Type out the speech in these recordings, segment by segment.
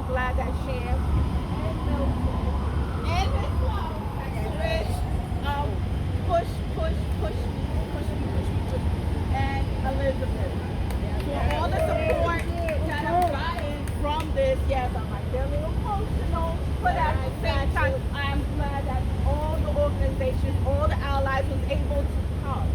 glad that Shan and Milton and Miss Love Rich um, push, push, push me, push me, push me, push me, and Elizabeth. For all the support that I'm getting from this, yes, I might get a little emotional, but at the same time, I'm glad that all the organizations, all the allies was able to come.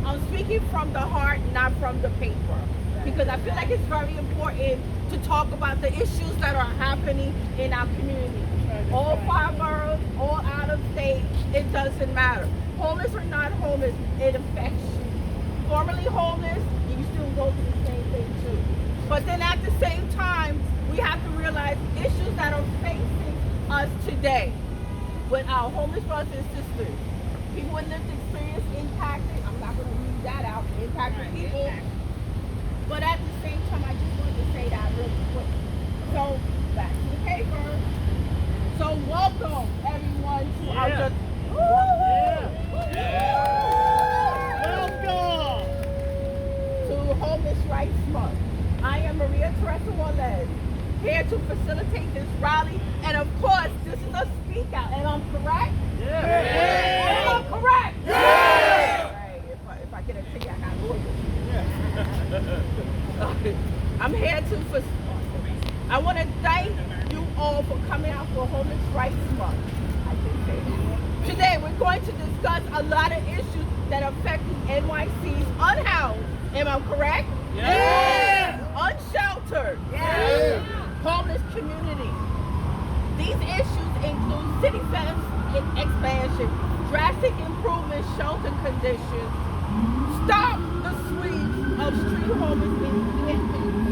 I'm speaking from the heart, not from the paper, because I feel like it's very important to talk about the issues that are happening in our community. All five boroughs, all out of state, it doesn't matter. Homeless or not homeless, it affects you. Formerly homeless, you still go through the same thing too. But then at the same time, we have to realize issues that are facing us today with our homeless brothers and sisters. People with lived experience impacted, I'm not going to leave that out, impacted people. But at the same time, I just wanted to say that really quick. So, back to the paper. So, welcome everyone to our just. Welcome to Homeless Rights Month. I am Maria Teresa Wallace, here to facilitate this rally. And of course, this is a speak out. And I'm correct? Yeah. Am I correct? Yeah. Right. If I get a ticket, I got lawyers. I'm here to I want to thank you all for coming out for Homeless Rights Month. I can say that. Today we're going to discuss a lot of issues that affect the NYC's unhoused. Am I correct? Yeah. Unsheltered. Yeah. Homeless community. These issues include city fence expansion, drastic improvement shelter conditions, stop the sweep of street homeless encampments,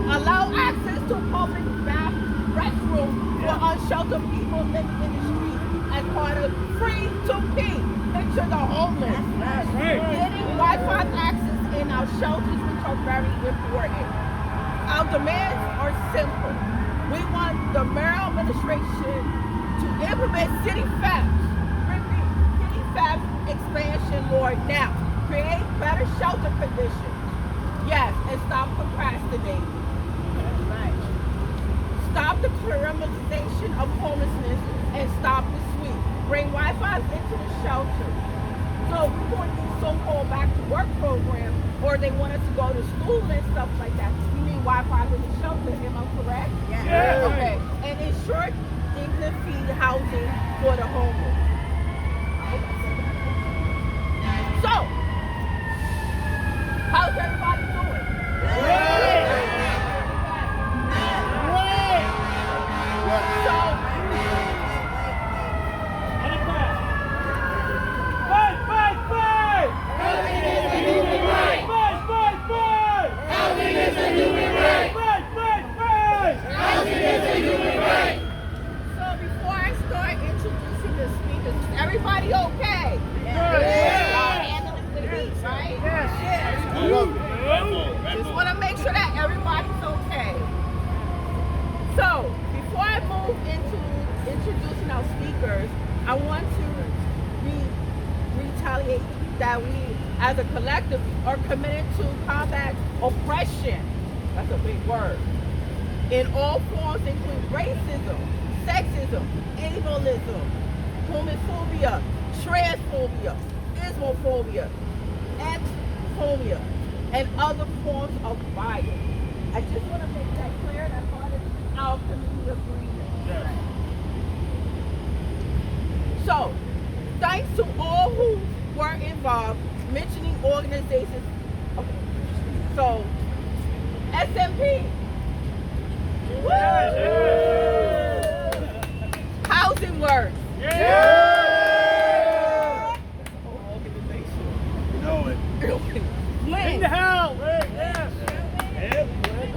allow access to public bath restroom for unsheltered people living in the streets as part of free to pee. Picture the homeless. Getting Wi-Fi access in our shelters, which are very important. Our demands are simple. We want the mayoral administration to implement city FAPS, city FAPS expansion law now. Create better shelter conditions. Yes, and stop procrastinating. That's right. Stop the criminalization of homelessness and stop the sweep. Bring Wi-Fi into the shelter. So we're going to do so-called back to work program, or they want us to go to school and stuff like that. We need Wi-Fi in the shelter, am I correct? Yeah. Okay. And ensure dignity housing for the homeless. So, how's everybody doing? Everybody okay? Yeah. Handling the heat, right? Yes. Just want to make sure that everybody's okay. So, before I move into introducing our speakers, I want to retaliate that we, as a collective, are committed to combat oppression. That's a big word. In all forms, including racism, sexism, ableism, homophobia, transphobia, Islamophobia, xenophobia, and other forms of violence. I just want to make that clear. That's part of our community agreement. Yes. So, thanks to all who were involved, mentioning organizations. Okay. So, SMP. Yeah. Housing Works. Yeah! Whole organization. You know it. In the house. Yes.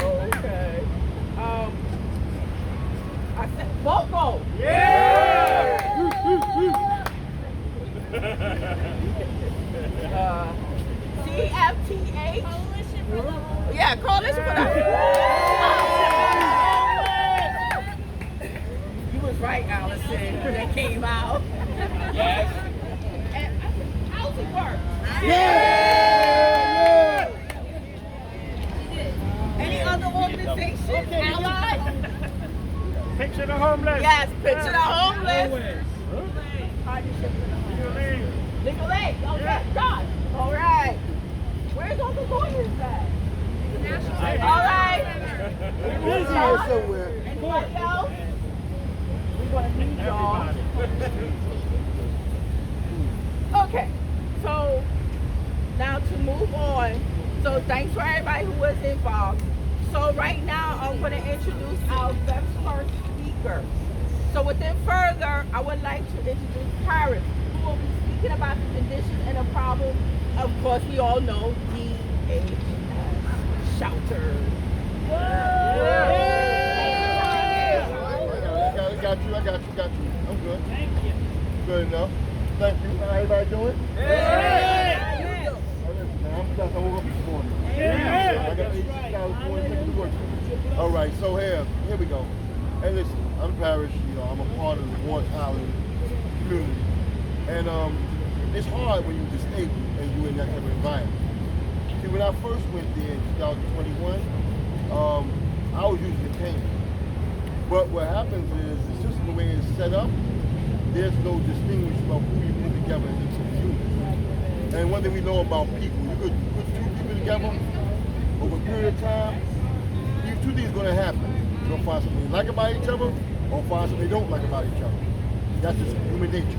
Okay. I said Vocal. Yeah! CFP Picture the homeless. Yes, picture the homeless. Always. Partnership for the homeless. Legal aid. Okay, done. All right. Where's all the lawyers at? All right. He's here somewhere. Anybody else? We're going to need y'all. Okay, so now to move on. So thanks for everybody who was involved. So right now I'm going to introduce our very first speaker. So within further, I would like to introduce Paris, who will be speaking about the conditions and the problem. Of course, we all know DHS shelters. I got you. I'm good. Thank you. Good enough. Thank you. How everybody doing? Hey! I'm just woke up this morning. Yeah. I got 86 hours before I take to work. All right, so here we go. Hey, listen, I'm Parrish. I'm a part of the Ward Island community, and it's hard when you're disabled and you're in that type of environment. See, when I first went there in 2021, I was using the cane. But what happens is the system, the way it's set up, there's no distinguishment of who you put together into the unit. And one thing we know about people, you could put two people together over a period of time, these two things are going to happen. You're going to find something they like about each other or find something they don't like about each other. That's just human nature.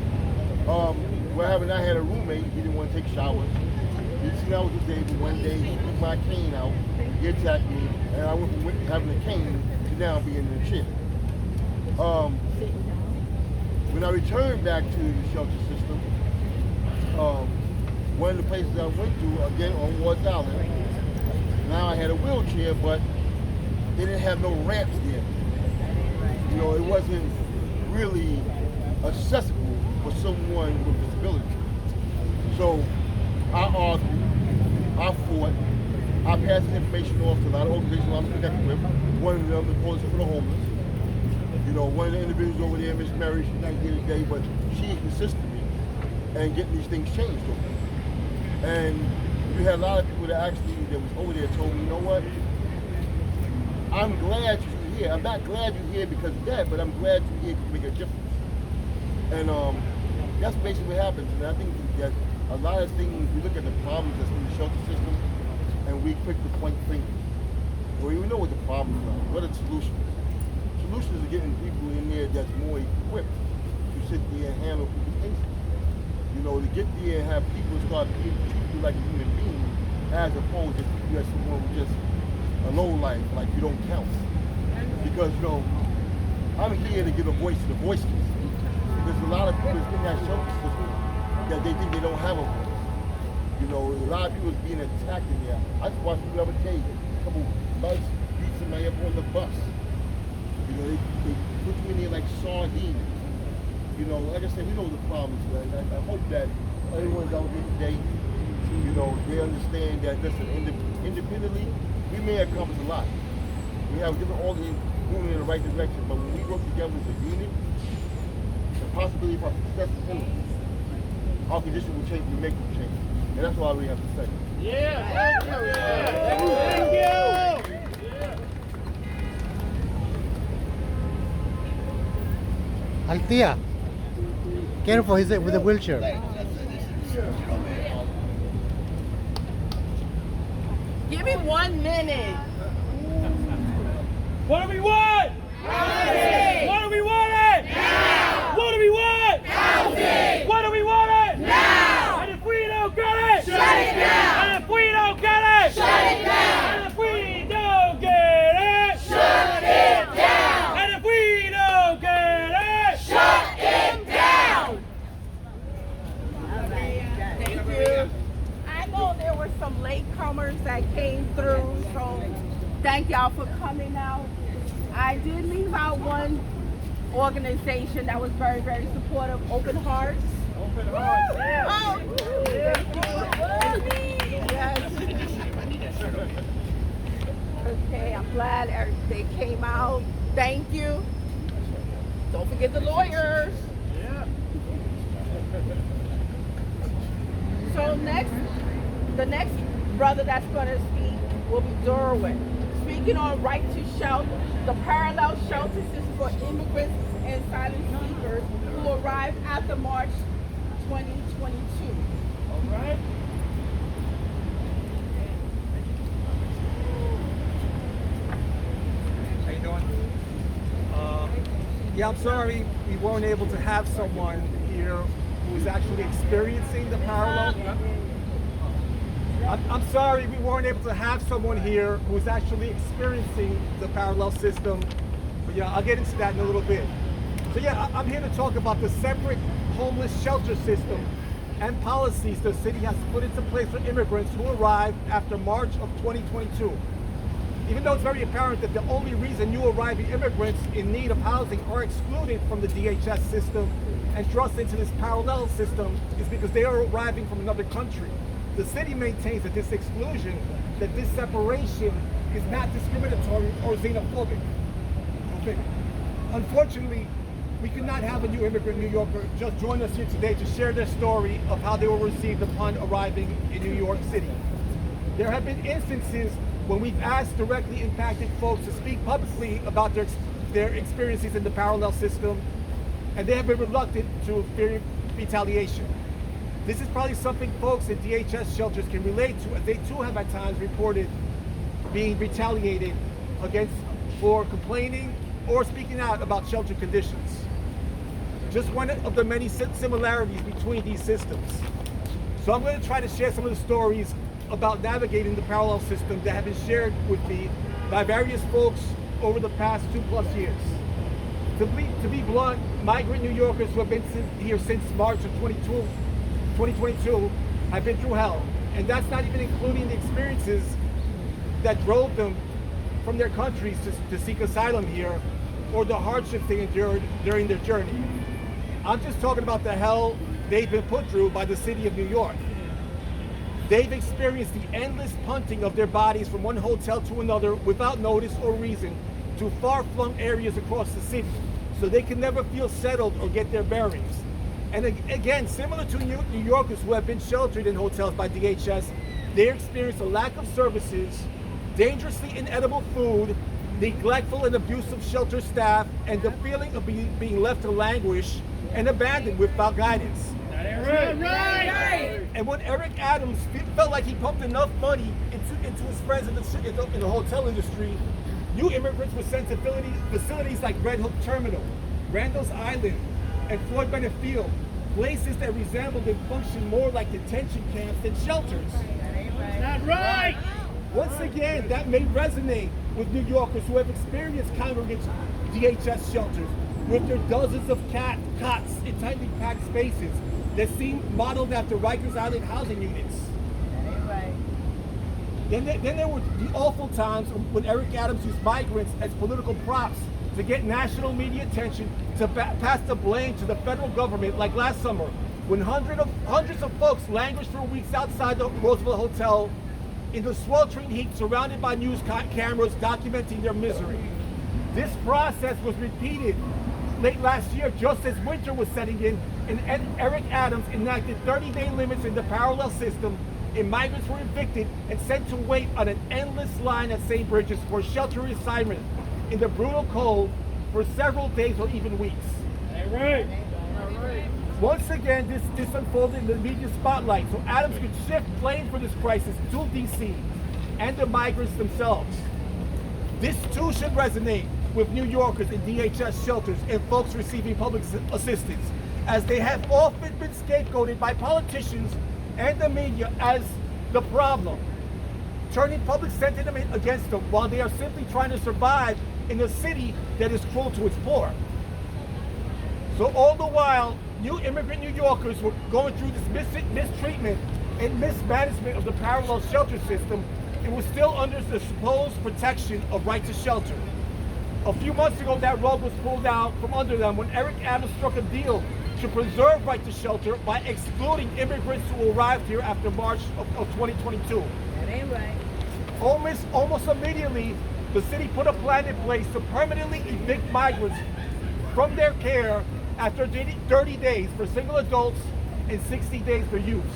What happened, I had a roommate, he didn't want to take showers. He seen I was disabled one day, he took my cane out, he attacked me, and I went from having a cane to now being in a chair. When I returned back to the shelter system, one of the places I went to, again on Ward Island, now I had a wheelchair, but they didn't have no ramps there. It wasn't really accessible for someone with disability. So I argued, I fought, I passed the information off to a lot of organizations I'm connected with. One of them, the Policy for the Homeless. One of the individuals over there, Miss Mary, she's not here today, but she assisted me in getting these things changed over. And you had a lot of people that actually that was over there told me, you know what? I'm glad you're here. I'm not glad you're here because of that, but I'm glad you're here to make a difference. And that's basically what happens. And I think that a lot of things, we look at the problems that's in the shelter system, and we quick to point fingers. Well, we know what the problems are. What are the solutions? Solutions are getting people in there that's more equipped to sit there and handle people's cases. To get there and have people start treating you like a human being, as opposed to you as someone who just a low life, like you don't count. Because I'm here to give a voice to the voiceless. There's a lot of people that's in that shelter system that they think they don't have a voice. A lot of people is being attacked in there. I just watched the other day, a couple bugs beat somebody up on the bus. They put you in there like sardines. Like I said, we know the problems, man. I hope that everyone's out here today, they understand that, listen, independently, we may accomplish a lot. We have different organs moving in the right direction, but when we work together as a unit, the possibility for success is endless. Our condition will change, we make them change. And that's all we have to say. Yeah. Thank you. Altia, careful, he's with a wheelchair. Give me 1 minute. What do we want? Housing! What do we want it? Now! What do we want? Housing! What do we want it? Now! And if we don't get it, shut it down! And if we don't get it, shut it down! And if we don't get it, shut it down! And if we don't get it, shut it down! Thank you. I know there were some latecomers that came through, so thank y'all for coming out. I did leave out one organization that was very, very supportive, Open Hearts. Open hearts. Oh. Yes. Okay, I'm glad they came out. Thank you. Don't forget the lawyers. Yeah. So the next brother that's going to speak will be Derwin. Speaking on right to shelter, the parallel shelter system for immigrants and asylum seekers who arrived after March 2022. All right. How you doing? Yeah, I'm sorry we weren't able to have someone here who is actually experiencing the parallel. I'm sorry we weren't able to have someone here who is actually experiencing the parallel system. But yeah, I'll get into that in a little bit. So yeah, I'm here to talk about the separate homeless shelter system and policies the city has put into place for immigrants who arrived after March of 2022. Even though it's very apparent that the only reason new arriving immigrants in need of housing are excluded from the DHS system and thrust into this parallel system is because they are arriving from another country. The city maintains that this exclusion, that this separation is not discriminatory or xenophobic. Okay. Unfortunately, we could not have a new immigrant New Yorker just join us here today to share their story of how they were received upon arriving in New York City. There have been instances when we've asked directly impacted folks to speak publicly about their experiences in the parallel system, and they have been reluctant to fear retaliation. This is probably something folks in DHS shelters can relate to, as they too have at times reported being retaliated against for complaining or speaking out about shelter conditions. Just one of the many similarities between these systems. So I'm going to try to share some of the stories about navigating the parallel system that have been shared with me by various folks over the past 2+ years. To be blunt, migrant New Yorkers who have been here since March of 2022 have been through hell. And that's not even including the experiences that drove them from their countries to seek asylum here, or the hardships they endured during their journey. I'm just talking about the hell they've been put through by the city of New York. They've experienced the endless punting of their bodies from one hotel to another without notice or reason to far-flung areas across the city, so they can never feel settled or get their bearings. And again, similar to New Yorkers who have been sheltered in hotels by DHS, they experience a lack of services, dangerously inedible food, neglectful and abusive shelter staff, and the feeling of being left to languish and abandoned without guidance. Right. And when Eric Adams felt like he pumped enough money into his friends in the hotel industry, new immigrants were sent to facilities like Red Hook Terminal, Randall's Island, and Floyd Bennett Field, places that resembled and functioned more like detention camps than shelters. Not right. Once again, that may resonate with New Yorkers who have experienced congregate DHS shelters with their dozens of cots in tightly packed spaces that seem modeled after Rikers Island housing units. Then there were the awful times when Eric Adams used migrants as political props to get national media attention, to pass the blame to the federal government, like last summer, when hundreds of folks languished for weeks outside the Roosevelt Hotel in the sweltering heat, surrounded by news cameras documenting their misery. This process was repeated late last year, just as winter was setting in, and Eric Adams enacted 30-day limits in the parallel system, and migrants were evicted and sent to wait on an endless line at St. Bridges for shelter assignment in the brutal cold for several days or even weeks. Right. Once again, this unfolded in the media spotlight, so Adams could shift blame for this crisis to DC and the migrants themselves. This too should resonate with New Yorkers in DHS shelters and folks receiving public assistance, as they have often been scapegoated by politicians and the media as the problem, turning public sentiment against them while they are simply trying to survive in a city that is cruel to its poor. So all the while, new immigrant New Yorkers were going through this mistreatment and mismanagement of the parallel shelter system, and was still under the supposed protection of right to shelter. A few months ago, that rug was pulled out from under them when Eric Adams struck a deal to preserve right to shelter by excluding immigrants who arrived here after March of 2022. That ain't right. Almost immediately, the city put a plan in place to permanently evict migrants from their care after 30 days for single adults and 60 days for youths.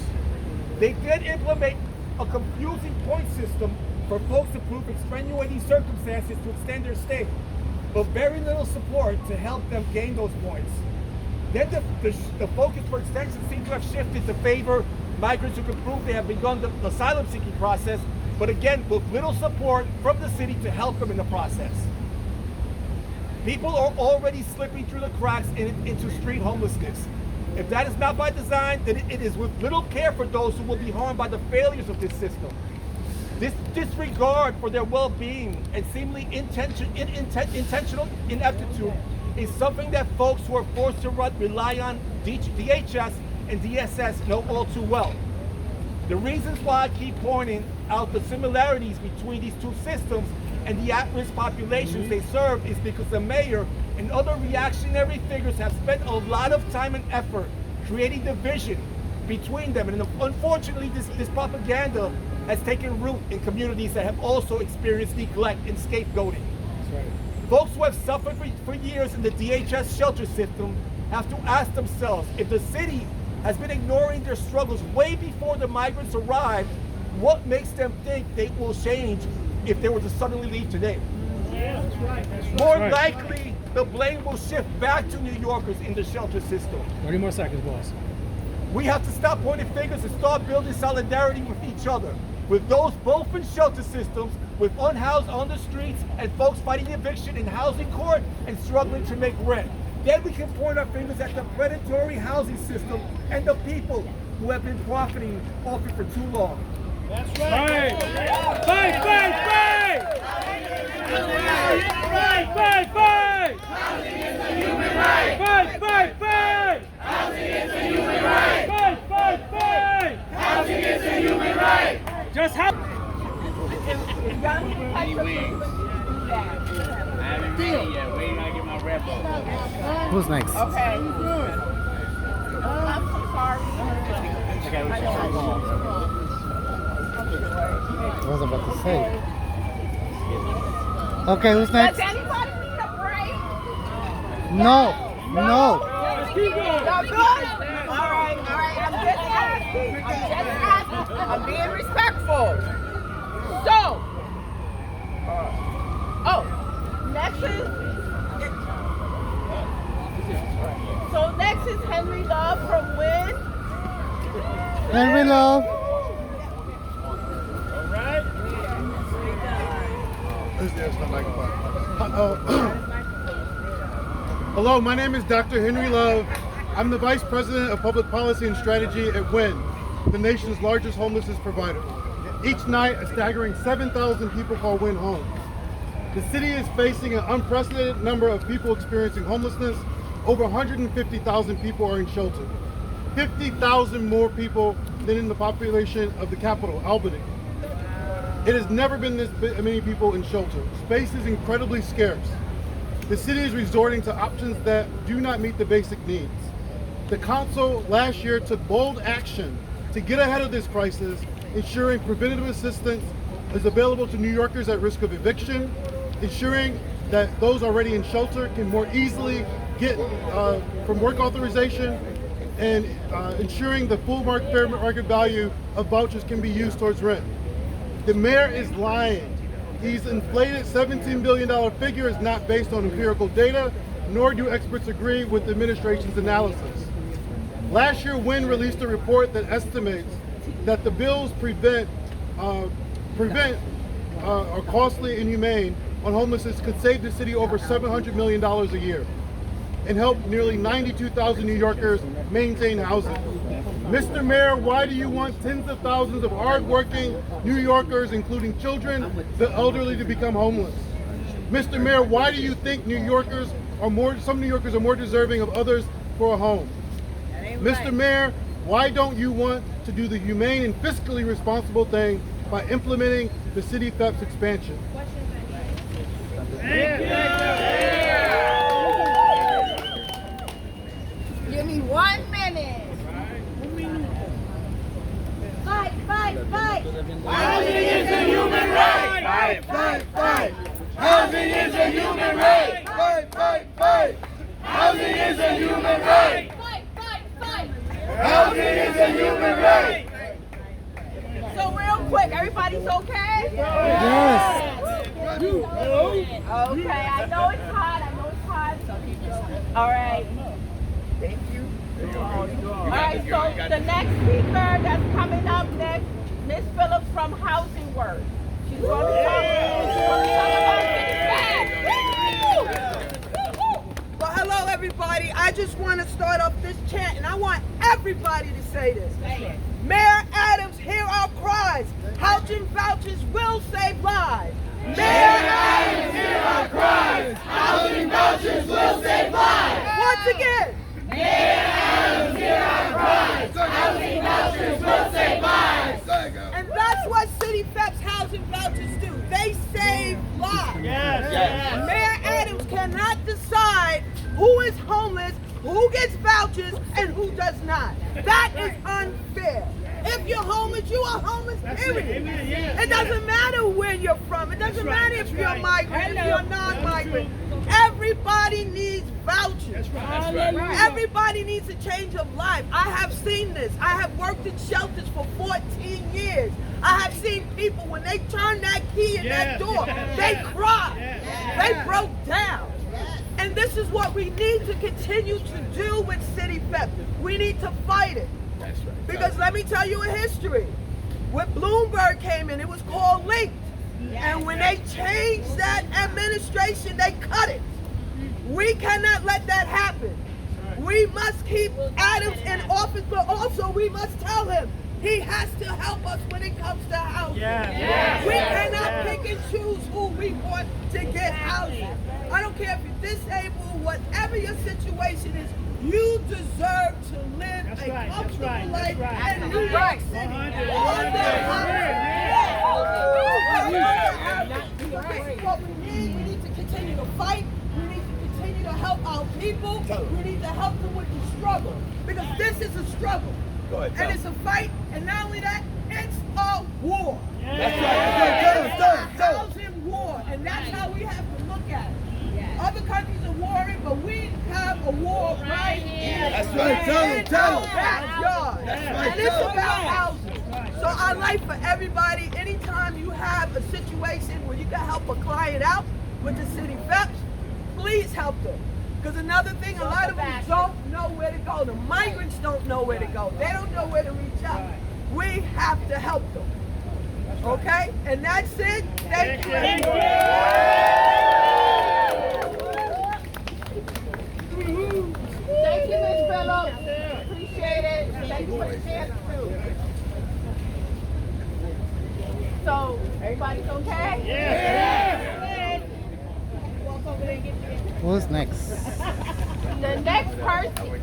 They did implement a confusing point system for folks to prove extenuating circumstances to extend their stay. but very little support to help them gain those points. Then the focus for extension seems to have shifted to favor migrants who can prove they have begun the asylum-seeking process, but again, with little support from the city to help them in the process. People are already slipping through the cracks into street homelessness. If that is not by design, then it is with little care for those who will be harmed by the failures of this system. This disregard for their well-being and seemingly intentional ineptitude is something that folks who are forced to rely on DHS and DSS know all too well. The reasons why I keep pointing out the similarities between these two systems and the at-risk populations they serve is because the mayor and other reactionary figures have spent a lot of time and effort creating division between them. And unfortunately, this propaganda has taken root in communities that have also experienced neglect and scapegoating. That's right. Folks who have suffered for years in the DHS shelter system have to ask themselves, if the city has been ignoring their struggles way before the migrants arrived, what makes them think they will change if they were to suddenly leave today? Yeah, that's right. That's right. More likely, the blame will shift back to New Yorkers in the shelter system. 30 more seconds, boss. We have to stop pointing fingers and start building solidarity with each other, with those both in shelter systems, with unhoused on the streets, and folks fighting eviction in housing court and struggling to make rent. Then we can point our fingers at the predatory housing system and the people who have been profiting off it for too long. That's right. Fight, fight, fight! Fight, fight, fight! Housing is a human right. Fight, fight, fight! Housing is a human right. Fight, fight, fight! Housing is a human right. Just how? I haven't read it yet. Wait till I get my rep on. Who's next? Okay. I'm so sorry. I was about to say. Okay, who's Does next? anybody need a break? No, no. Keep going. Y'all good? All right. I'm just asking. I'm being respectful. So, next is Henry Love from Wynn. Henry Love. Hello, my name is Dr. Henry Love. I'm the Vice President of Public Policy and Strategy at WIN, the nation's largest homelessness provider. Each night, a staggering 7,000 people call WIN home. The city is facing an unprecedented number of people experiencing homelessness. Over 150,000 people are in shelter. 50,000 more people than in the population of the capital, Albany. It has never been this many people in shelter. Space is incredibly scarce. The city is resorting to options that do not meet the basic needs. The council last year took bold action to get ahead of this crisis, ensuring preventative assistance is available to New Yorkers at risk of eviction, ensuring that those already in shelter can more easily get from work authorization, and ensuring the full fair market value of vouchers can be used towards rent. The mayor is lying. He's inflated $17 billion figure is not based on empirical data, nor do experts agree with the administration's analysis. Last year, WIN released a report that estimates that the bills prevent are costly and inhumane on homelessness could save the city over $700 million a year and help nearly 92,000 New Yorkers maintain housing. Mr. Mayor, why do you want tens of thousands of hardworking New Yorkers, including children, the elderly, to become homeless? Mr. Mayor, why do you think some New Yorkers are more deserving of others for a home? Mr. Mayor, why don't you want to do the humane and fiscally responsible thing by implementing the city FEP's expansion? Give me 1 minute. Fight, fight, fight. Housing is a human right. Fight, fight, fight. Housing is a human right. Fight, fight, fight. Housing is a human right. Fight, fight, fight. Housing is a human right. So real quick, everybody's okay? Yes. Okay, I know it's hot. All right. Thank you. All right, so the next speaker that's coming up next, Miss Phillips from Housing Works. She's going to talk about Well, hello, everybody. I just want to start off this chant, and I want everybody to say this. Mayor Adams, hear our cries. Housing vouchers will save lives. Mayor Adams, hear our cries. Housing vouchers will save lives. Once again. Mayor Adams, hear our cries. Housing vouchers will save lives. And that's what City FEP's housing vouchers do. They save lives. Yes. Mayor Adams cannot decide who is homeless, who gets vouchers, and who does not. That is unfair. If you're homeless, you are homeless, period. It doesn't matter where you're from. It doesn't matter if you're a migrant, if you're non-migrant. Everybody needs vouchers. Everybody needs a change of life. I have seen this. I have worked in shelters for 14 years. I have seen people, when they turn that key in that door, they cried. They broke down. And this is what we need to continue to do with City FEP. We need to fight it. Because let me tell you a history. When Bloomberg came in, it was called Linked. And when they changed that administration, they cut it. We cannot let that happen. We must keep Adams in office, but also we must tell him he has to help us when it comes to housing. We cannot pick and choose who we want to get housing. I don't care if you're disabled, whatever your situation is, you deserve to live a comfortable life in New York City. What we need to continue to fight. We need to continue to help our people. We need to help them with the struggle. Because this is a struggle. And it's a fight. And not only that, it's a war. It's a housing war. And that's how we have to look at it. Other countries are warring, but we have a war right here. That's right. Tell them. Backyard. And it's about housing. So I like for everybody, anytime you have a situation where you can help a client out with the City FEPs, please help them. Because another thing, a lot of them don't know where to go. The migrants don't know where to go. They don't know where to reach out. We have to help them. Okay? And that's it. Thank you. Thank you, Ms. Phillips. Appreciate it. Thank you for the chance too. So, everybody's okay? Yeah. Walk over there and get you. Who's next? The next person.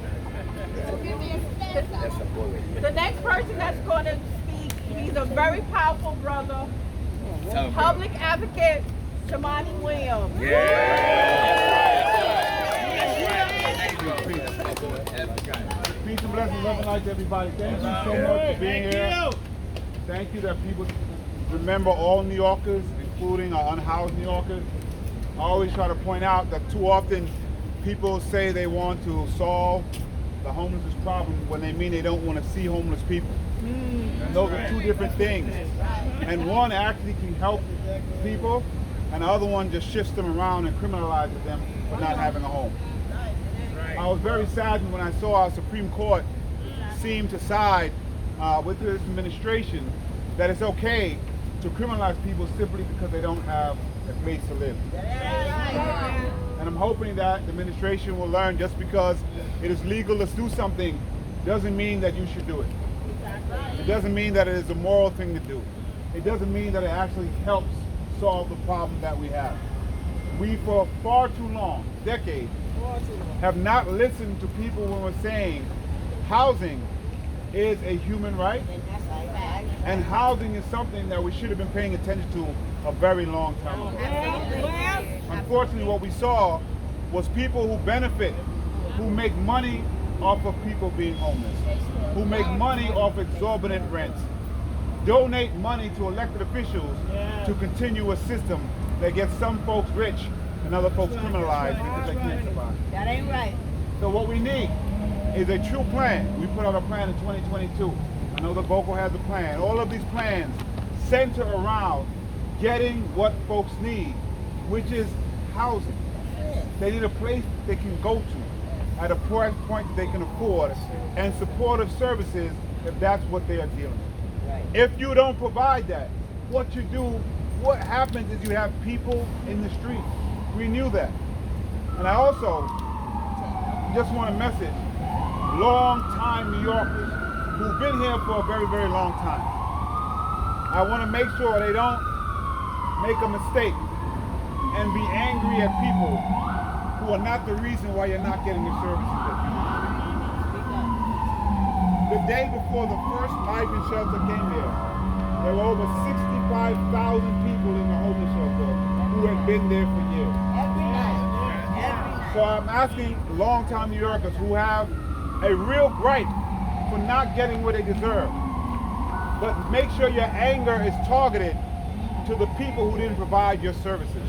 The next person that's going to speak, he's a very powerful brother, public advocate, Shamani Williams. Peace and blessings, love and light to everybody. Thank you so much for being here. Thank you that people remember all New Yorkers, including our unhoused New Yorkers. I always try to point out that too often people say they want to solve the homelessness problem when they mean they don't want to see homeless people. And those are two different things. And one actually can help people, and the other one just shifts them around and criminalizes them for not having a home. I was very saddened when I saw our Supreme Court seem to side with this administration that it's okay to criminalize people simply because they don't have a place to live. And I'm hoping that the administration will learn just because it is legal to do something doesn't mean that you should do it. It doesn't mean that it is a moral thing to do. It doesn't mean that it actually helps solve the problem that we have. We, for far too long, decades, have not listened to people when we're saying housing is a human right, and housing is something that we should have been paying attention to a very long time ago. Unfortunately, what we saw was people who benefit, who make money off of people being homeless, who make money off exorbitant rents, donate money to elected officials to continue a system that gets some folks rich and other folks criminalized because they can't survive. That ain't right. So what we need is a true plan. We put out a plan in 2022. I know the Vocal has a plan. All of these plans center around getting what folks need, which is housing. They need a place they can go to. at a price point that they can afford, and supportive services if that's what they are dealing with. If you don't provide that, what happens is you have people in the street. We knew that. And I also just want to message long-time New Yorkers who've been here for a very, very long time. I want to make sure they don't make a mistake and be angry at people who are not the reason why you're not getting the services that you need. The day before the first migrant shelter came here, there were over 65,000 people in the homeless shelter who had been there for years. Every night. So I'm asking longtime New Yorkers who have a real gripe for not getting what they deserve, but make sure your anger is targeted to the people who didn't provide your services,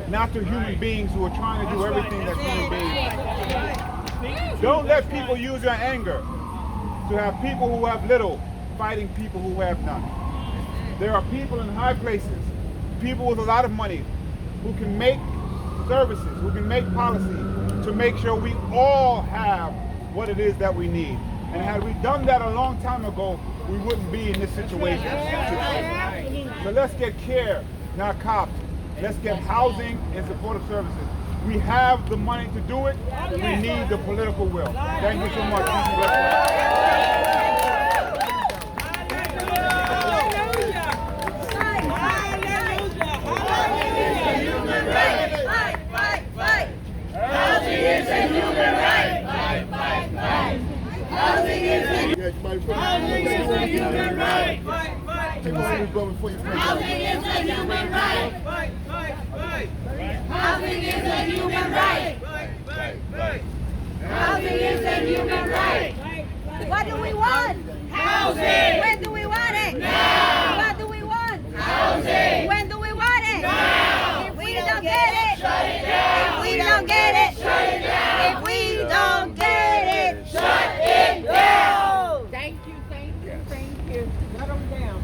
not to human beings who are trying to do everything that human beings do. Don't let people use your anger to have people who have little fighting people who have none. There are people in high places, people with a lot of money, who can make services, who can make policy to make sure we all have what it is that we need. And had we done that a long time ago, we wouldn't be in this situation. So let's get care, not cops. Let's get housing and supportive services. We have the money to do it. We need the political will. Thank you so much. Peace and blessings. Housing is a human right. Housing is a human right. Housing is a human right. Housing is a human right. What do we want? Housing. When do we want it? Now. What do we want? Housing. When do we want it? Now. If we don't get it, Shut it down. if we don't get it, Shut it down. if we don't get it, Shut it down. Thank you. Shut them down.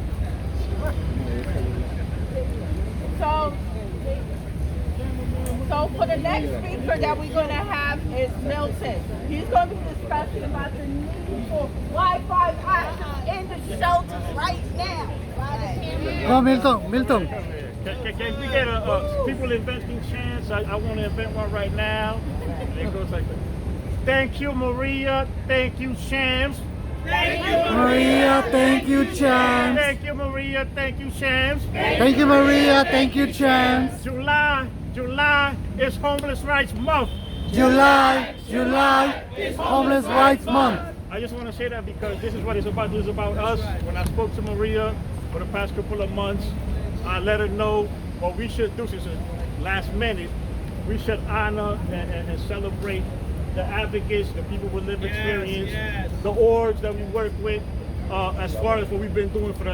So for the next speaker that we're going to have is Milton. He's going to be discussing about the need for Wi-Fi access in the shelters right now. Go, Milton. Can we get a people inventing chance? I want to invent one right now. And it goes like this. Thank you, Maria. Thank you, Shams. Maria, thank you, Chance. Thank you, Maria. Thank you, Shams. Thank you, Maria, thank you, Chance. July is Homeless Rights Month. July is Homeless Rights Month. I just want to say that because this is what it's about. This is about us. When I spoke to Maria for the past couple of months, I let her know what we should do. She said, last minute, we should honor and celebrate the advocates, the people with lived experience, the orgs that we work with, as far as what we've been doing for the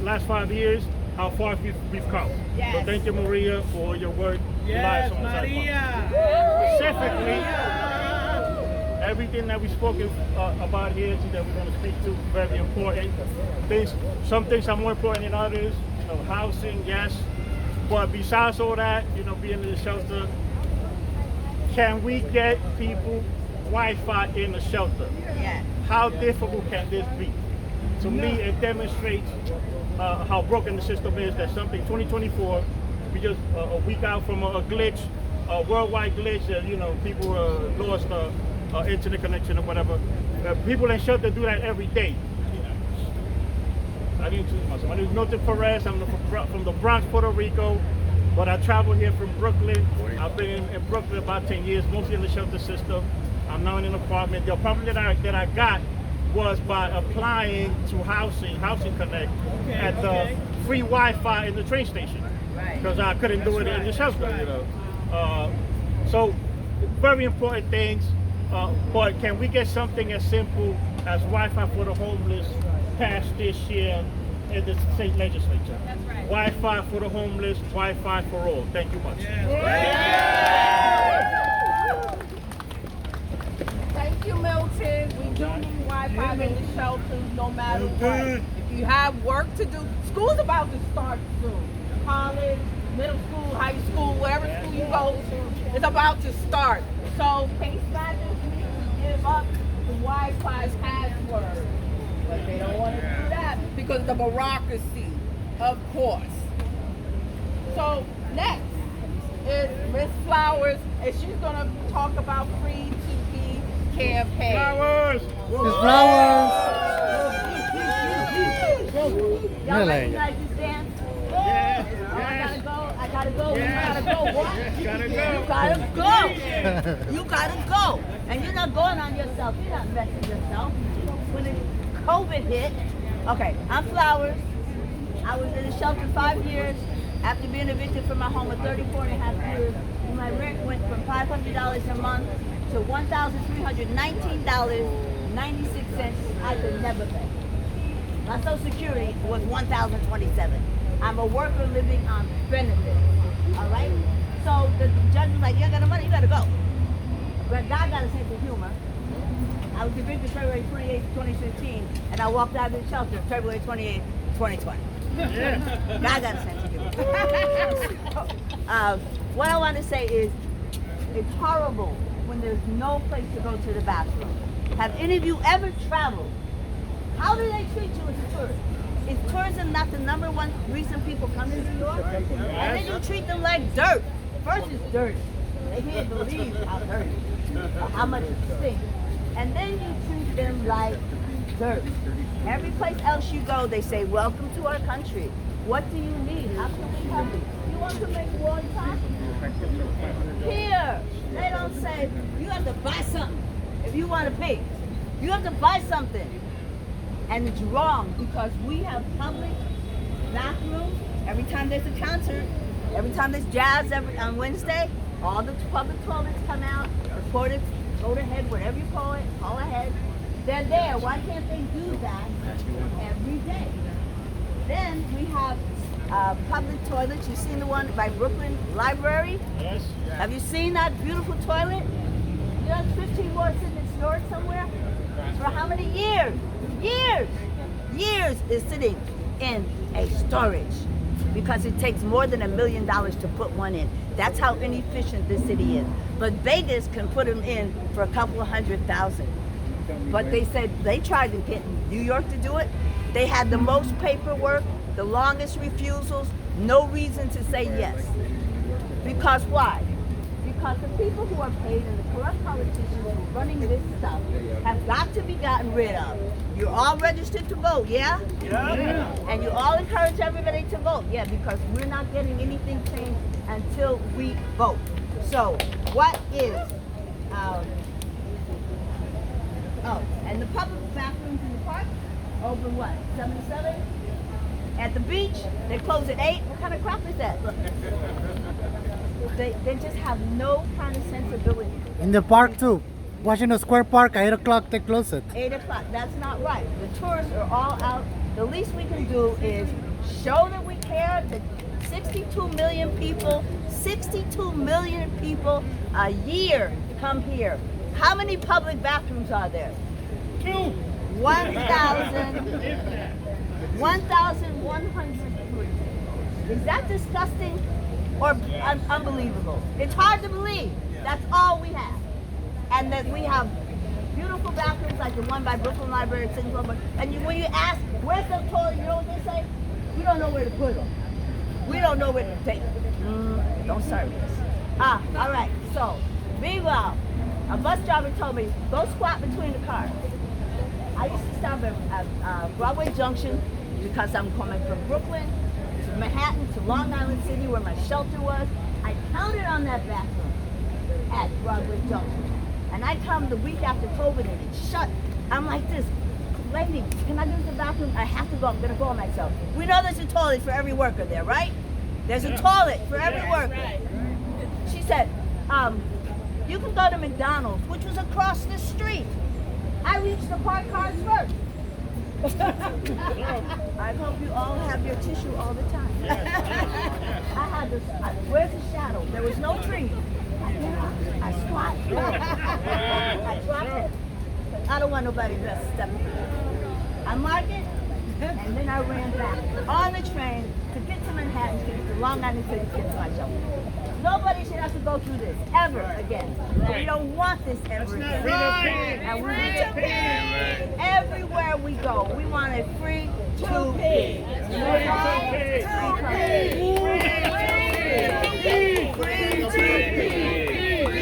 last 5 years, how far we've come. Yes. So thank you, Maria, for your work. Specifically, everything that we've spoken about here, that we're going to speak to, very important. Some things are more important than others. You know, housing, yes. But besides all that, you know, being in the shelter, can we get people Wi-Fi in the shelter? Yes. How difficult can this be? To me, it demonstrates how broken the system is. That something 2024, we just a week out from a glitch, a worldwide glitch. You know, people lost internet connection or whatever. People in shelter do that every day. I didn't choose myself. My name is Milton Perez. I'm from the Bronx, Puerto Rico. But I traveled here from Brooklyn. I've been in Brooklyn about 10 years, mostly in the shelter system. I'm now in an apartment. The apartment that I got was by applying to Housing Connect at the free Wi-Fi in the train station. Because I couldn't do it in the shelter, you know. So, very important things. But can we get something as simple as Wi-Fi for the homeless passed this year in the state legislature? That's right. Wi-Fi for the homeless, Wi-Fi for all. Thank you much. Thank you, Milton. We do need Wi-Fi in the shelters no matter what. If you have work to do, school's about to start soon. College, middle school, high school, wherever school you go to, it's about to start. So case managers need to give up the Wi-Fi password. But they don't want to do that because of the bureaucracy, of course. So next is Miss Flowers, and she's going to talk about Free TP campaign. Flowers! Miss Flowers. Y'all Really? recognize this dance? Yes, Oh, I gotta go. Yes. You gotta go. What? Gotta go. You gotta go. You gotta go. And you're not going on yourself. You're not messing yourself. When COVID hit, okay, I'm Flowers. I was in a shelter 5 years after being evicted from my home for 34 and a half years. And my rent went from $500 a month to $1,319.96 I could never pay. My Social Security was $1,027. I'm a worker living on benefits. All right? So the judge was like, you got the money, you gotta go. But God got a sense of humor. I was evicted February 28, 2015, and I walked out of the shelter February 28, 2020. God got a sense of humor. What I want to say is, it's horrible when there's no place to go to the bathroom. Have any of you ever traveled? How do they treat you as a tourist? Is tourism not the #1 reason people come to New York? And then you treat them like dirt. First it's dirty. They can't believe how dirty, or how much it stinks. And then you treat them like dirt. Every place else you go, they say, welcome to our country. What do you need? How can we help you? You want to make one time? Here, they don't say, you have to buy something if you want to pay. You have to buy something. And it's wrong because we have public bathrooms. Every time there's a concert, every time there's jazz on Wednesday, all the public toilets come out, the toilets go ahead, whatever you call it, call ahead. They're there. Why can't they do that every day? Then we have public toilets. You've seen the one by Brooklyn Library? Yes. Have you seen that beautiful toilet? You know, 15 more sitting in storage somewhere? For how many years? Years is sitting in a storage because it takes more than $1 million to put one in. That's how inefficient this city is. But Vegas can put them in for a couple of $100,000. But they said they tried to get New York to do it. They had the most paperwork, the longest refusals, no reason to say yes. Because why? Because the people who are paid and the corrupt politicians who are running this stuff have got to be gotten rid of. You're all registered to vote, yeah? Yeah. And you all encourage everybody to vote, yeah, because we're not getting anything changed until we vote. So, what is, and the public bathrooms in the park, open what, 7 to 7? At the beach, they close at 8. What kind of crap is that? They just have no kind of sensibility. In the park too. Washington Square Park, 8 o'clock they close it. 8 o'clock, that's not right. The tourists are all out. The least we can do is show that we care that 62 million people a year come here. How many public bathrooms are there? 1,103. Is that disgusting or unbelievable? It's hard to believe. That's all we have. And that we have beautiful bathrooms like the one by Brooklyn Library at City Club. And when you ask, where's the toilet, you know what they say? We don't know where to put them. We don't know where to take them. Don't start with this. All right. So, meanwhile, a bus driver told me, go squat between the cars. I used to stop at Broadway Junction because I'm coming from Brooklyn to Manhattan to Long Island City where my shelter was. I counted on that bathroom at Broadway Junction. And I come the week after COVID and it's shut. I'm like this, lady, can I use the bathroom? I have to go, I'm gonna go on myself. We know there's a toilet for every worker there, right? There's a toilet for every worker. She said, you can go to McDonald's, which was across the street. I reached the parked cars first. I hope you all have your tissue all the time. I had this, where's the shadow? There was no tree. I squat. I dropped it. I don't want nobody to step in. I marked it, and then I ran back on the train to get to Manhattan, to Long Island City, to get to my shelter. Nobody should have to go through this ever again. We don't want this ever again. And we need it everywhere we go. We want it free to be. You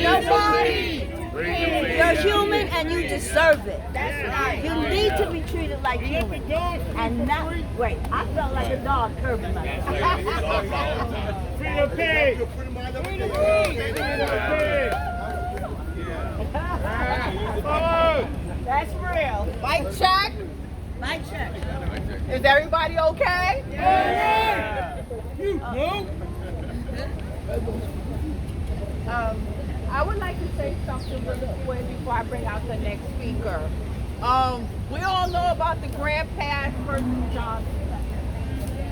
know what? You're human and you deserve it. That's right. You need to be treated like human. And not, wait, I felt like a dog curbing myself. Free the pig! Free the pig! That's real. Mic check. Mic check. Is everybody okay? I would like to say something really quick before I bring out the next speaker. We all know about the Grant Pass versus Johnson,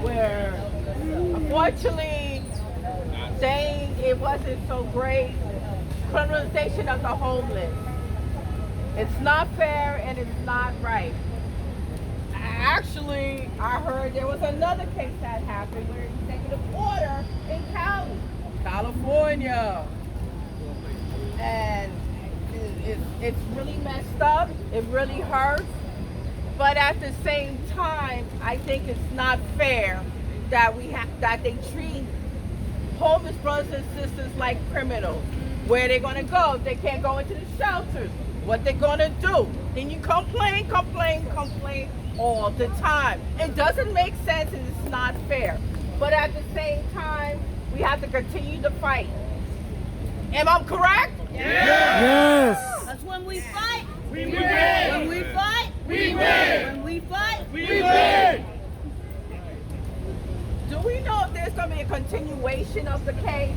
where unfortunately saying it wasn't so great, criminalization of the homeless. It's not fair and it's not right. Actually, I heard there was another case that happened where executive order in Cali, California. And it's really messed up. It really hurts. But at the same time, I think it's not fair that that they treat homeless brothers and sisters like criminals. Where they're gonna go? They can't go into the shelters. What they're gonna do? Then you complain all the time. It doesn't make sense and it's not fair. But at the same time, we have to continue to fight. Am I correct? Yes. Because when we fight, We win! when we fight, We win! when we fight, We win! Do we know if there's going to be a continuation of the case?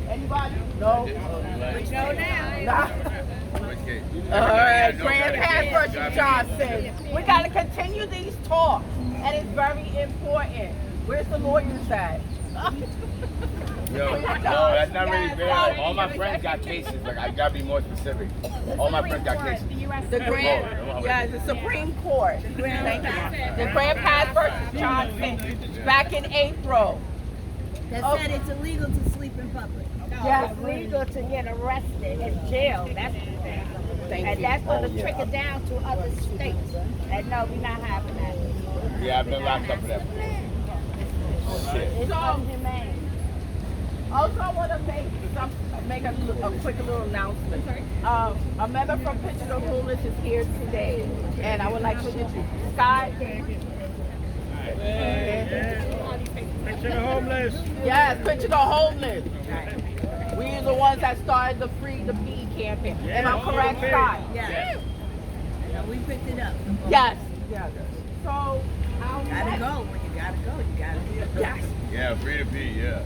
Anybody? No? we know now. Nah. All right, Grant Pass versus Johnson. We got to continue these talks, and it's very important. Where's the lawyers at? Yo, no, that's not really fair. All my friends got cases. Like, I gotta be more specific. All my friends got cases. The the Supreme Court. Thank you. The Grant Pass versus Johnson back in April. That said it's illegal to sleep in public. Yes. It's legal to get arrested in jail. That's the thing. And that's going to trickle down to other states. And no, we're not having that. Yeah, I've been locked up for that. Shit. It's unhumane. Also, I want to make a quick little announcement. A member from Picture the Homeless is here today, and I would like to introduce Scott. Picture the homeless. Yes, Picture the Homeless. We are the ones that started the Free the Bee campaign. Am I correct, Scott? Yes. Yeah, we picked it up. Yes. Yes. So, our Gotta go. When you gotta go, you gotta be. Yes. Yeah, free to be, yeah.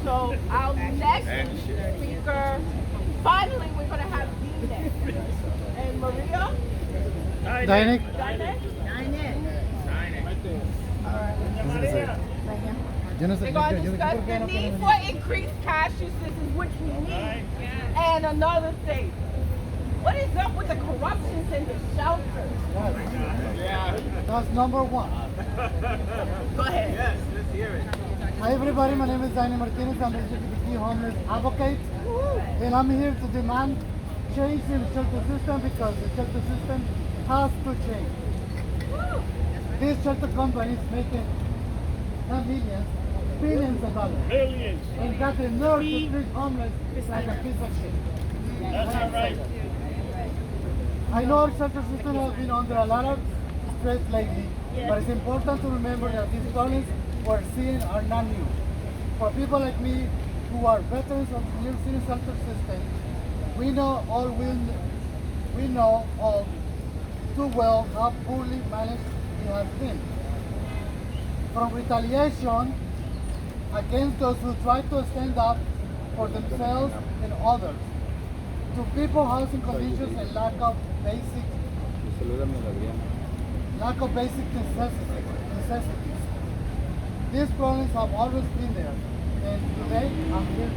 So our next speaker, finally we're going to have D-Net. And Maria? Dinek. Dinek? Yo no sé. We're going to discuss the need for increased cash assistance, which we need. And another thing, what is up with the corruptions in the shelters? That's number one. Go ahead. Yes, let's hear it. Hi everybody, my name is Zaini Martinez. I'm a LGBT homeless advocate. And I'm here to demand change in the shelter system because the shelter system has to change. These shelter companies making not millions, billions of dollars. Millions. And got the nerve to treat homeless like a piece of shit. That's not right. I know our shelter system has been under a lot of stress lately, but it's important to remember that these problems we're seeing are not new. For people like me who are veterans of the New York City shelter system, we know all too well how poorly managed it has been. From retaliation against those who try to stand up for themselves and others, to people housing conditions and lack of basic necessities. These problems have always been there, and today I'm here to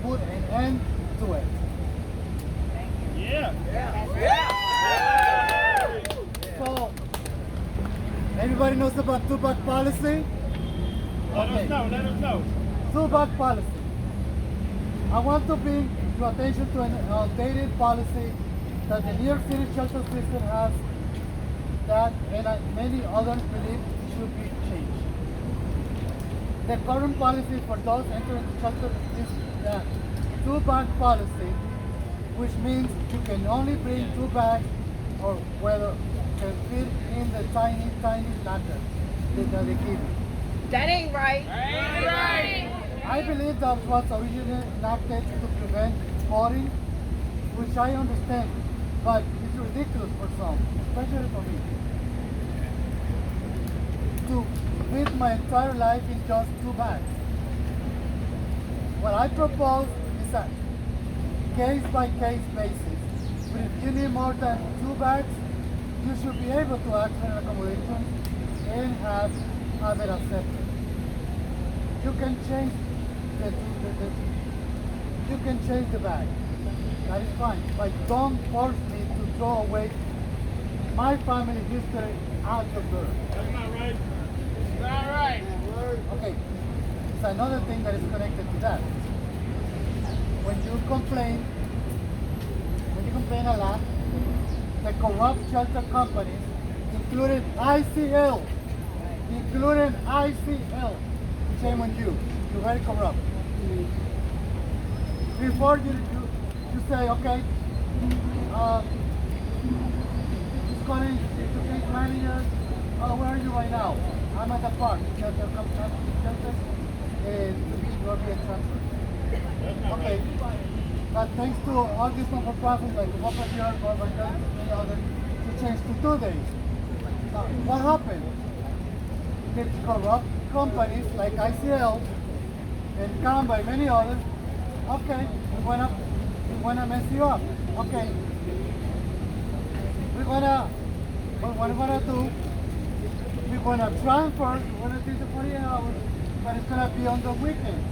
put an end to it. Yeah. So, everybody knows about two-buck policy? Let us know. Two-buck policy. I want to bring your attention to an outdated policy that the New York City shelter system has that and many others believe should be changed. The current policy for those entering the shelter is the 2-bag policy, which means you can only bring 2 bags or whether can fit in the tiny, tiny locker that they give you. That ain't right. I believe that was originally enacted to prevent hoarding, which I understand, but it's ridiculous for some, especially for me. To fit my entire life in just 2 bags. What I propose is a case-by-case basis. But if you need more than 2 bags, you should be able to ask for an accommodation and have it accepted. You can change you can change the bag. That is fine. But don't force me to throw away my family history out the door. That's not right. It's not right. Okay. It's another thing that is connected to that. When you complain a lot, the corrupt shelter companies, including ICL, shame on you. You're very corrupt. Before you say, okay, just calling to case manager, where are you right now? I'm at the park. Shelter and you are being transferred. Okay. But thanks to all these non-for-profits like Wapa York or many others, we changed to 2 days. Now, what happened? The corrupt companies like ICL and Canva and many others, okay, we wanna mess you up. Okay. What we're gonna do, we're gonna transfer, we're gonna do the 40 hours, but it's gonna be on the weekend.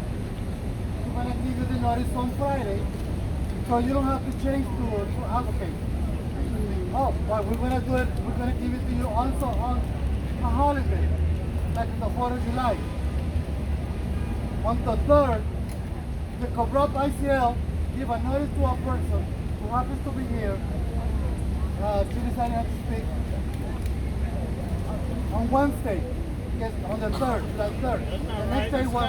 We're gonna give you the notice on Friday, so you don't have to change to advocate. Oh, well, we're gonna do it, we're gonna give it to you also on a holiday, like the 4th of July. On the 3rd, the corrupt ICL give a notice to a person who happens to be here. She decided to speak on Wednesday, yes, on the 3rd, July 3rd. The next day was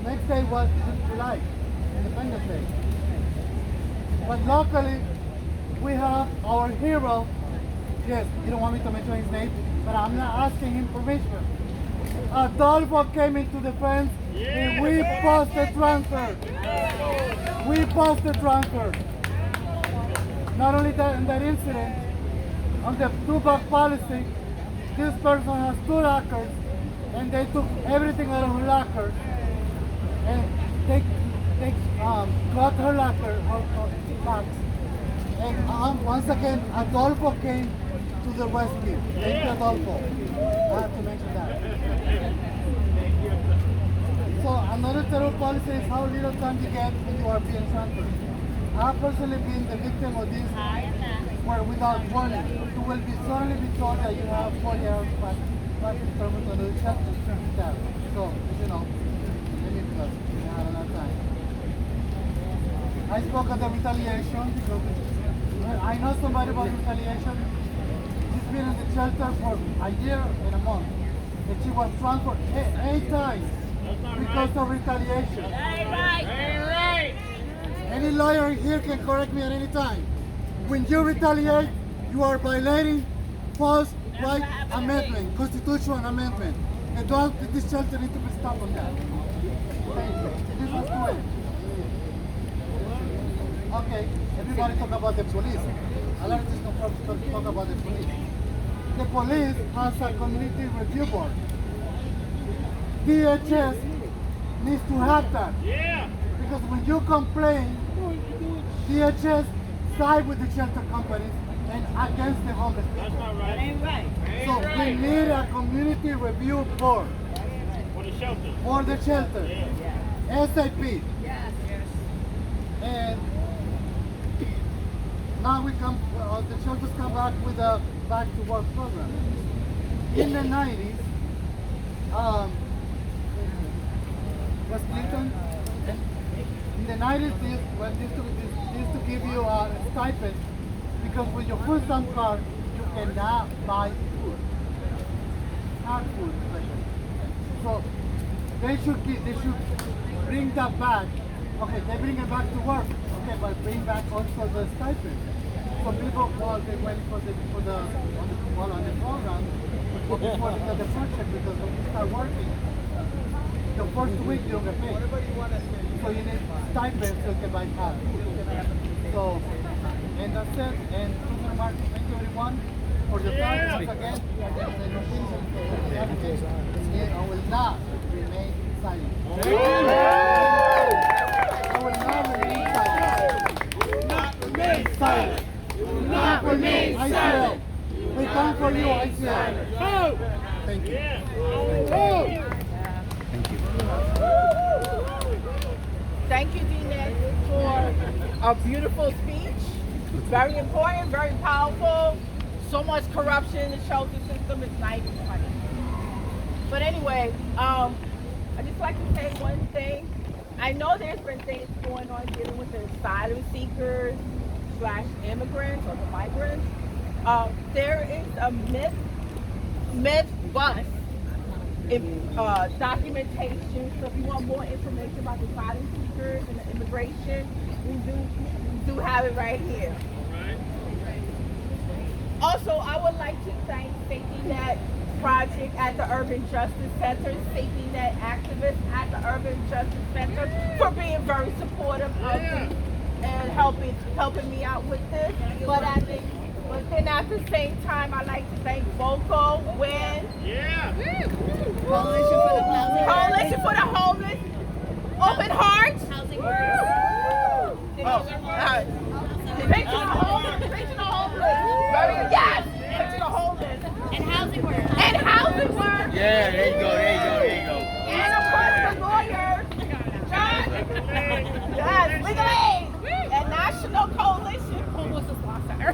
next day was July, Independence Day. But luckily, we have our hero. Yes, you don't want me to mention his name, but I'm not asking him permission. Adolfo came into defense, and we passed the transfer. We passed the transfer. Not only that, in that incident, on the 2-bag policy, this person has 2 lockers, and they took everything out of her locker, and they got her locker, her box. And once again, Adolfo came to the rescue. Thank you, Adolfo. I have to mention that. So another terrible policy is how little time you get when you are being transferred. I have personally been the victim of this, where without warning, you will suddenly be told that you have 40 hours practice permit on the shelter staff. So, you know, limitless. You have enough time. I spoke of the retaliation because I know somebody about retaliation. She's been in the shelter for a year and a month. And she was transferred 8 times because of retaliation. Any lawyer here can correct me at any time. When you retaliate, you are violating false right amendment, constitutional amendment. And this shelter needs to be stopped on that. Thank you. This was the way. Okay, everybody talk about the police. A lot of this talk about the police. The police has a community review board. DHS needs to have that. Yeah. Because when you complain, DHS side with the shelter companies and against the homeless people. That's not right. That ain't right. So we need a community review board For the shelter. for the shelter. Yeah. SAP. And now the shelters come back with a back to work program. In the 90s, West Clinton, In the 90s, this used to give you a stipend because with your food stamp card, you cannot buy food. Not food, especially. So they should bring that back. Okay, they bring it back to work. Okay, but bring back also the stipend. So people, while they went on the program, before they get the paycheck, because when you start working, the first week you don't get paid. So you need stipends so you can buy cars. So, and that's it. And President Martin, thank you everyone for your time once again. I will not remain silent. I will not remain silent. Not remain silent. Not remain silent. We come for you, ICL. Thank you. Thank you, D-Net, for a beautiful speech. Very important, very powerful. So much corruption in the shelter system, it's not even funny. But anyway, I just like to say one thing. I know there's been things going on dealing with the asylum seekers / immigrants or the migrants. There is a myth bust documentation. So if you want more information about the asylum seekers and the immigration, we do have it right here. Also, I would like to thank Safety Net Project at the Urban Justice Center, Safety Net activists at the Urban Justice Center for being very supportive of me and helping me out with this. But then at the same time, I like to thank Voco, Win, Coalition for the Homeless, Open Hearts, Housing Works, Picture the Homeless, yes, Picture the Homeless, and Housing Works, Yeah, there you go. and of course the lawyers, John, yes, Legal Aid, and National Coalition Homelessness Law Center.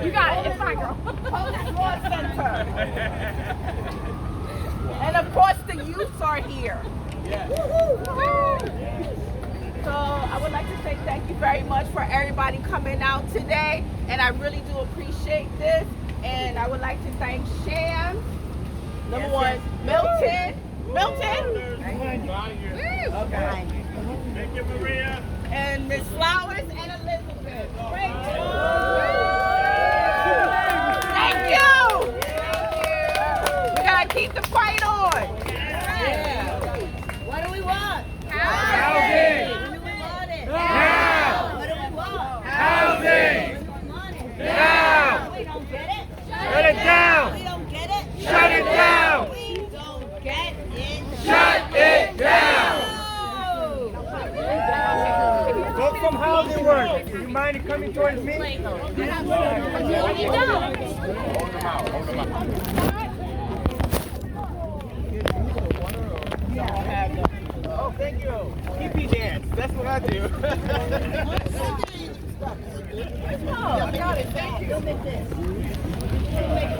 You got it, it's my girl. Homeless Law Center. And of course the youth are here. So I would like to say thank you very much for everybody coming out today, and I really do appreciate this. And I would like to thank Sham, number one, Milton, okay, Thank you, Maria. and Miss Flowers and Elizabeth. Thank you. We gotta keep the fight on. What do we want? Housing. When do we want it? Now. What do we want? Housing. When do we want it? Now. We don't get it. Shut it down. We don't get it. Shut it down. We don't get it. Shut it down. Folks from Housing Works, do you mind coming towards me? Hold them out. Oh, thank you. PP dance. That's what I do. Oh, I got it. Thank you.